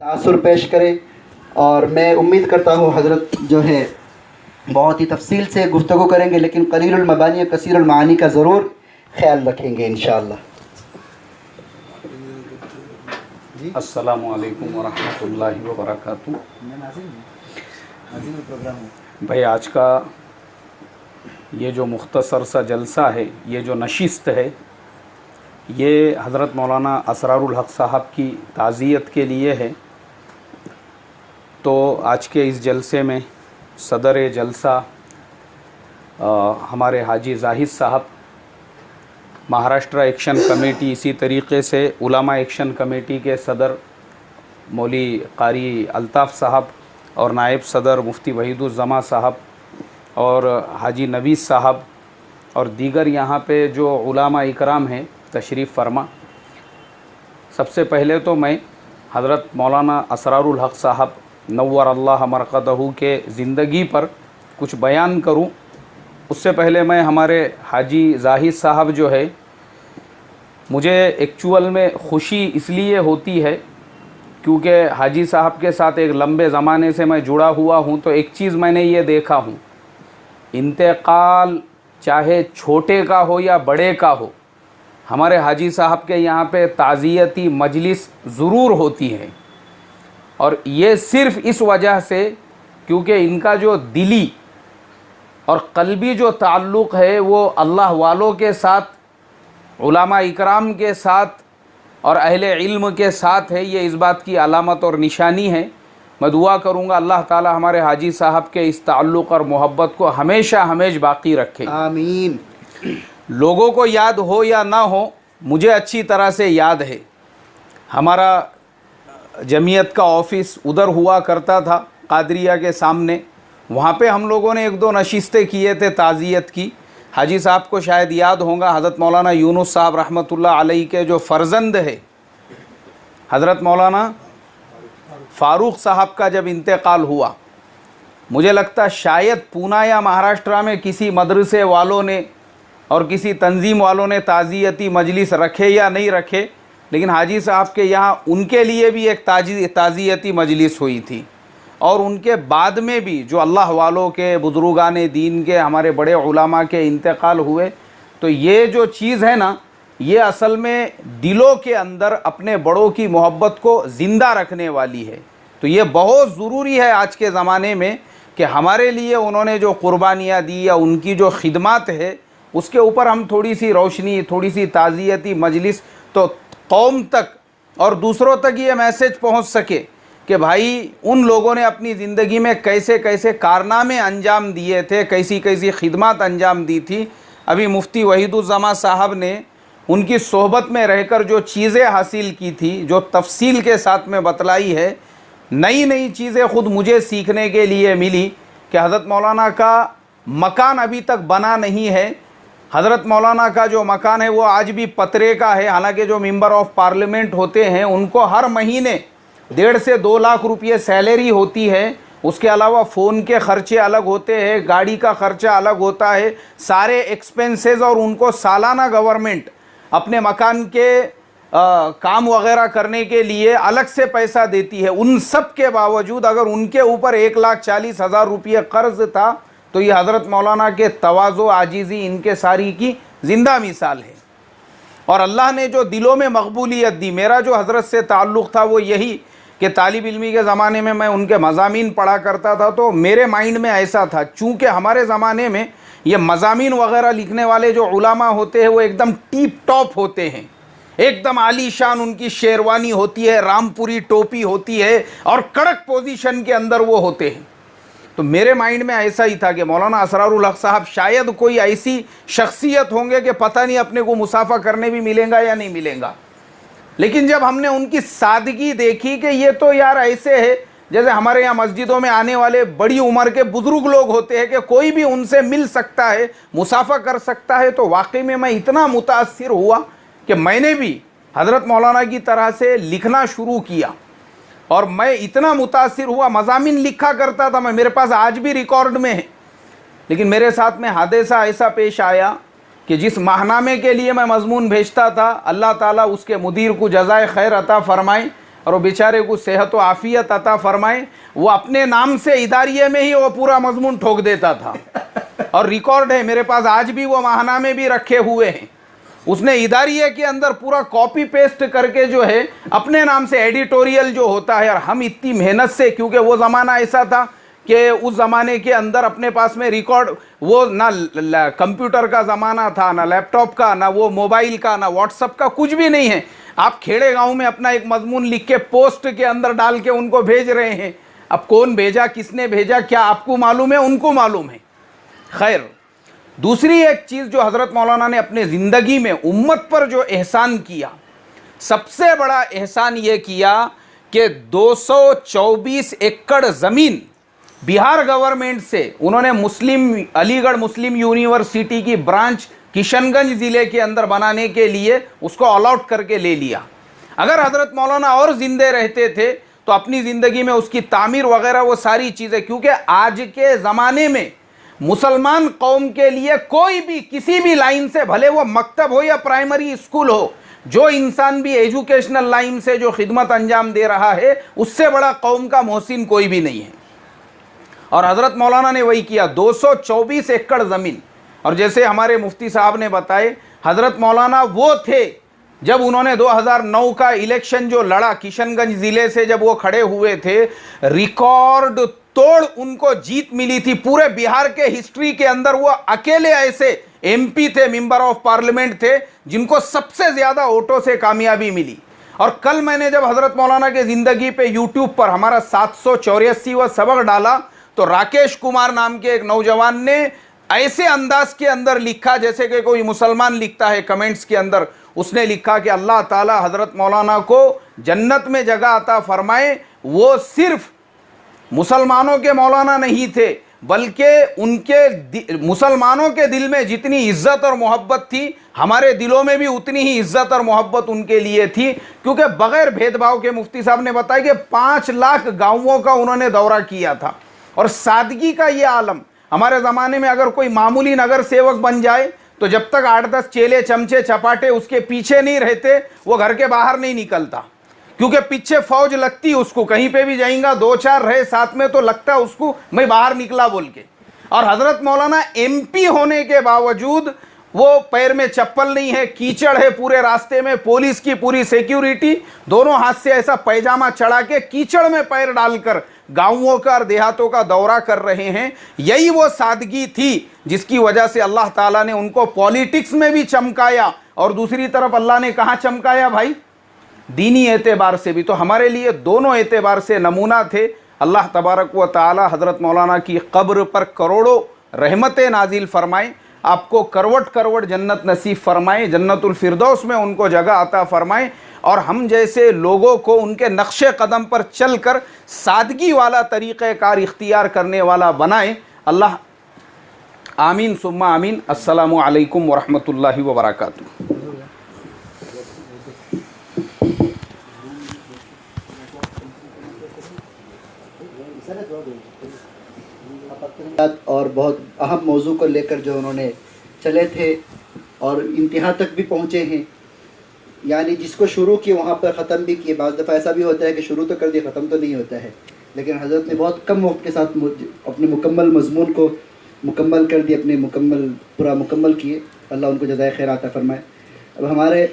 تاثر پیش کرے، اور میں امید کرتا ہوں حضرت جو ہے بہت ہی تفصیل سے گفتگو کریں گے، لیکن قلیل المبانی کثیر المعانی کا ضرور خیال رکھیں گے انشاءاللہ۔ السلام علیکم ورحمۃ اللہ وبرکاتہ۔ بھائی آج کا یہ جو مختصر سا جلسہ ہے، یہ جو نشست ہے، یہ حضرت مولانا اسرار الحق صاحب کی تعزیت کے لیے ہے۔ تو آج کے اس جلسے میں صدر جلسہ ہمارے حاجی زاہد صاحب، مہاراشٹر ایکشن کمیٹی، اسی طریقے سے علماء ایکشن کمیٹی کے صدر مولی قاری الطاف صاحب، اور نائب صدر مفتی وحید الزماں صاحب، اور حاجی نویس صاحب، اور دیگر یہاں پہ جو علماء اکرام ہیں تشریف فرما۔ سب سے پہلے تو میں حضرت مولانا اسرار الحق صاحب نور اللہ مرقدہ کے زندگی پر کچھ بیان کروں۔ اس سے پہلے میں ہمارے حاجی زاہد صاحب جو ہے، مجھے ایکچول میں خوشی اس لیے ہوتی ہے کیونکہ حاجی صاحب کے ساتھ ایک لمبے زمانے سے میں جڑا ہوا ہوں، تو ایک چیز میں نے یہ دیکھا ہوں، انتقال چاہے چھوٹے کا ہو یا بڑے کا ہو، ہمارے حاجی صاحب کے یہاں پہ تعزیتی مجلس ضرور ہوتی ہے، اور یہ صرف اس وجہ سے کیونکہ ان کا جو دلی اور قلبی جو تعلق ہے وہ اللہ والوں کے ساتھ، علماء اکرام کے ساتھ اور اہل علم کے ساتھ ہے۔ یہ اس بات کی علامت اور نشانی ہے۔ میں دعا کروں گا اللہ تعالی ہمارے حاجی صاحب کے اس تعلق اور محبت کو ہمیشہ ہمیشہ باقی رکھے، آمین۔ لوگوں کو یاد ہو یا نہ ہو، مجھے اچھی طرح سے یاد ہے، ہمارا جمعیت کا آفس ادھر ہوا کرتا تھا قادریہ کے سامنے، وہاں پہ ہم لوگوں نے ایک دو نشستیں کیے تھے تعزیت کی۔ حاجی صاحب کو شاید یاد ہوگا، حضرت مولانا یونس صاحب رحمۃ اللہ علیہ کے جو فرزند ہے حضرت مولانا فاروق صاحب کا جب انتقال ہوا، مجھے لگتا شاید پونا یا مہاراشٹرا میں کسی مدرسے والوں نے اور کسی تنظیم والوں نے تعزیتی مجلس رکھے یا نہیں رکھے، لیکن حاجی صاحب کے یہاں ان کے لیے بھی ایک تعزیتی مجلس ہوئی تھی، اور ان کے بعد میں بھی جو اللہ والوں کے بزرگان دین کے ہمارے بڑے علماء کے انتقال ہوئے، تو یہ جو چیز ہے نا، یہ اصل میں دلوں کے اندر اپنے بڑوں کی محبت کو زندہ رکھنے والی ہے۔ تو یہ بہت ضروری ہے آج کے زمانے میں کہ ہمارے لیے انہوں نے جو قربانیاں دی یا ان کی جو خدمات ہے، اس کے اوپر ہم تھوڑی سی روشنی، تھوڑی سی تعزیتی مجلس، تو قوم تک اور دوسروں تک یہ میسج پہنچ سکے کہ بھائی ان لوگوں نے اپنی زندگی میں کیسے کیسے کارنامے انجام دیے تھے، کیسی کیسی خدمات انجام دی تھی۔ ابھی مفتی وحید الزماں صاحب نے ان کی صحبت میں رہ کر جو چیزیں حاصل کی تھی، جو تفصیل کے ساتھ میں بتلائی ہے، نئی نئی چیزیں خود مجھے سیکھنے کے لیے ملی کہ حضرت مولانا کا مکان ابھی تک بنا نہیں ہے۔ حضرت مولانا کا جو مکان ہے وہ آج بھی پترے کا ہے، حالانکہ جو ممبر آف پارلیمنٹ ہوتے ہیں ان کو ہر مہینے 1.5 سے 2 لاکھ روپے سیلری ہوتی ہے، اس کے علاوہ فون کے خرچے الگ ہوتے ہیں، گاڑی کا خرچہ الگ ہوتا ہے، سارے ایکسپنسز، اور ان کو سالانہ گورنمنٹ اپنے مکان کے کام وغیرہ کرنے کے لیے الگ سے پیسہ دیتی ہے۔ ان سب کے باوجود اگر ان کے اوپر 1,40,000 روپے قرض تھا، تو یہ حضرت مولانا کے تواضع، عاجزی، ان کے ساری کی زندہ مثال ہے۔ اور اللہ نے جو دلوں میں مقبولیت دی، میرا جو حضرت سے تعلق تھا وہ یہی کہ طالب علمی کے زمانے میں ان کے مضامین پڑھا کرتا تھا، تو میرے مائنڈ میں ایسا تھا، چونکہ ہمارے زمانے میں یہ مضامین وغیرہ لکھنے والے جو علماء ہوتے ہیں وہ ایک دم ٹیپ ٹاپ ہوتے ہیں، ایک دم عالی شان ان کی شیروانی ہوتی ہے، رامپوری ٹوپی ہوتی ہے، اور کڑک پوزیشن کے اندر وہ ہوتے ہیں۔ تو میرے مائنڈ میں ایسا ہی تھا کہ مولانا اسرار الحق صاحب شاید کوئی ایسی شخصیت ہوں گے کہ پتہ نہیں اپنے کو مصافحہ کرنے بھی ملیں گا یا نہیں ملیں گا، لیکن جب ہم نے ان کی سادگی دیکھی کہ یہ تو یار ایسے ہے جیسے ہمارے یہاں مسجدوں میں آنے والے بڑی عمر کے بزرگ لوگ ہوتے ہیں کہ کوئی بھی ان سے مل سکتا ہے، مصافحہ کر سکتا ہے، تو واقعی میں اتنا متاثر ہوا کہ میں نے بھی حضرت مولانا کی طرح سے لکھنا شروع کیا، اور میں اتنا متاثر ہوا، مضامین لکھا کرتا تھا میں، میرے پاس آج بھی ریکارڈ میں ہے، لیکن میرے ساتھ میں حادثہ ایسا پیش آیا کہ جس ماہنامے کے لیے میں مضمون بھیجتا تھا، اللہ تعالیٰ اس کے مدیر کو جزائے خیر عطا فرمائے، اور وہ بیچارے کو صحت و عافیت عطا فرمائے، وہ اپنے نام سے اداریے میں ہی وہ پورا مضمون ٹھوک دیتا تھا، اور ریکارڈ ہے میرے پاس آج بھی، وہ ماہنامے بھی رکھے ہوئے ہیں۔ اس نے اداریے کے اندر پورا کاپی پیسٹ کر کے جو ہے اپنے نام سے ایڈیٹوریل جو ہوتا ہے، اور ہم اتنی محنت سے، کیونکہ وہ زمانہ ایسا تھا کہ اس زمانے کے اندر اپنے پاس میں ریکارڈ، وہ نہ کمپیوٹر کا زمانہ تھا، نہ لیپ ٹاپ کا، نہ وہ موبائل کا، نہ واٹس ایپ کا، کچھ بھی نہیں ہے۔ آپ کھیڑے گاؤں میں اپنا ایک مضمون لکھ کے پوسٹ کے اندر ڈال کے ان کو بھیج رہے ہیں، اب کون بھیجا، کس نے بھیجا، کیا آپ کو معلوم ہے، ان کو معلوم ہے۔ خیر، دوسری ایک چیز جو حضرت مولانا نے اپنے زندگی میں امت پر جو احسان کیا، سب سے بڑا احسان یہ کیا کہ 224 ایکڑ زمین بہار گورنمنٹ سے انہوں نے علی گڑھ مسلم یونیورسٹی کی برانچ کشن گنج ضلع کے اندر بنانے کے لیے اس کو الاٹ کر کے لے لیا۔ اگر حضرت مولانا اور زندے رہتے تھے تو اپنی زندگی میں اس کی تعمیر وغیرہ وہ ساری چیزیں، کیونکہ آج کے زمانے میں مسلمان قوم کے لیے کوئی بھی کسی بھی لائن سے، بھلے وہ مکتب ہو یا پرائمری اسکول ہو، جو انسان بھی ایجوکیشنل لائن سے جو خدمت انجام دے رہا ہے، اس سے بڑا قوم کا محسن کوئی بھی نہیں ہے۔ اور حضرت مولانا نے وہی کیا، 224 ایکڑ زمین۔ اور جیسے ہمارے مفتی صاحب نے بتائے، حضرت مولانا وہ تھے جب انہوں نے 2009 کا الیکشن جو لڑا کشن گنج ضلع سے، جب وہ کھڑے ہوئے تھے، ریکارڈ توڑ ان کو جیت ملی تھی۔ پورے بہار کے ہسٹری کے اندر وہ اکیلے ایسے ایم پی تھے، ممبر آف پارلیمنٹ تھے، جن کو سب سے زیادہ ووٹوں سے کامیابی ملی۔ اور کل میں نے جب حضرت مولانا کے زندگی پہ یوٹیوب پر ہمارا 784واں سبق ڈالا، تو راکیش کمار نام کے ایک نوجوان نے ایسے انداز کے اندر لکھا جیسے کہ کوئی مسلمان لکھتا ہے کمنٹس کے اندر، اس نے لکھا کہ اللہ تعالی حضرت مولانا کو جنت میں جگہ عطا فرمائے، وہ صرف مسلمانوں کے مولانا نہیں تھے، بلکہ ان کے مسلمانوں کے دل میں جتنی عزت اور محبت تھی، ہمارے دلوں میں بھی اتنی ہی عزت اور محبت ان کے لیے تھی، کیونکہ بغیر بھید بھاؤ کے مفتی صاحب نے بتایا کہ 5 لاکھ گاؤں کا انہوں نے دورہ کیا تھا۔ اور سادگی کا یہ عالم، ہمارے زمانے میں اگر کوئی معمولی نگر سیوک بن جائے تو جب تک 8-10 چیلے چمچے چپاٹے اس کے پیچھے نہیں رہتے، وہ گھر کے باہر نہیں نکلتا، کیونکہ پیچھے فوج لگتی اس کو، کہیں پہ بھی جائیں گا 2-4 رہے ساتھ میں تو لگتا اس کو میں باہر نکلا بول کے۔ اور حضرت مولانا ایم پی ہونے کے باوجود وہ پیر میں چپل نہیں ہے، کیچڑ ہے پورے راستے میں، پولیس کی پوری سیکیورٹی، دونوں ہاتھ سے ایسا پیجامہ چڑھا کے کیچڑ میں پیر ڈال کر گاؤں کا اور دیہاتوں کا دورہ کر رہے ہیں۔ یہی وہ سادگی تھی جس کی وجہ سے اللہ تعالیٰ نے ان کو پالیٹکس میں بھی چمکایا، اور دوسری طرف اللہ نے کہاں چمکایا بھائی؟ دینی اعتبار سے بھی۔ تو ہمارے لیے دونوں اعتبار سے نمونہ تھے۔ اللہ تبارک و تعالی حضرت مولانا کی قبر پر کروڑوں رحمتیں نازل فرمائیں، آپ کو کروٹ کروٹ جنت نصیب فرمائیں، جنت الفردوس میں ان کو جگہ عطا فرمائیں، اور ہم جیسے لوگوں کو ان کے نقش قدم پر چل کر سادگی والا طریقہ کار اختیار کرنے والا بنائیں۔ اللہ آمین ثم آمین۔ السلام علیکم ورحمۃ اللہ وبرکاتہ۔ اور بہت اہم موضوع کو لے کر جو انہوں نے چلے تھے اور انتہا تک بھی پہنچے ہیں، یعنی جس کو شروع کیے وہاں پر ختم بھی کیے۔ بعض دفعہ ایسا بھی ہوتا ہے کہ شروع تو کر دیا، ختم تو نہیں ہوتا ہے، لیکن حضرت نے بہت کم وقت کے ساتھ اپنے مکمل مضمون کو مکمل کر دیا، اپنے پورا مکمل کیے۔ اللہ ان کو جزائے خیر عطا فرمائے۔ اب ہمارے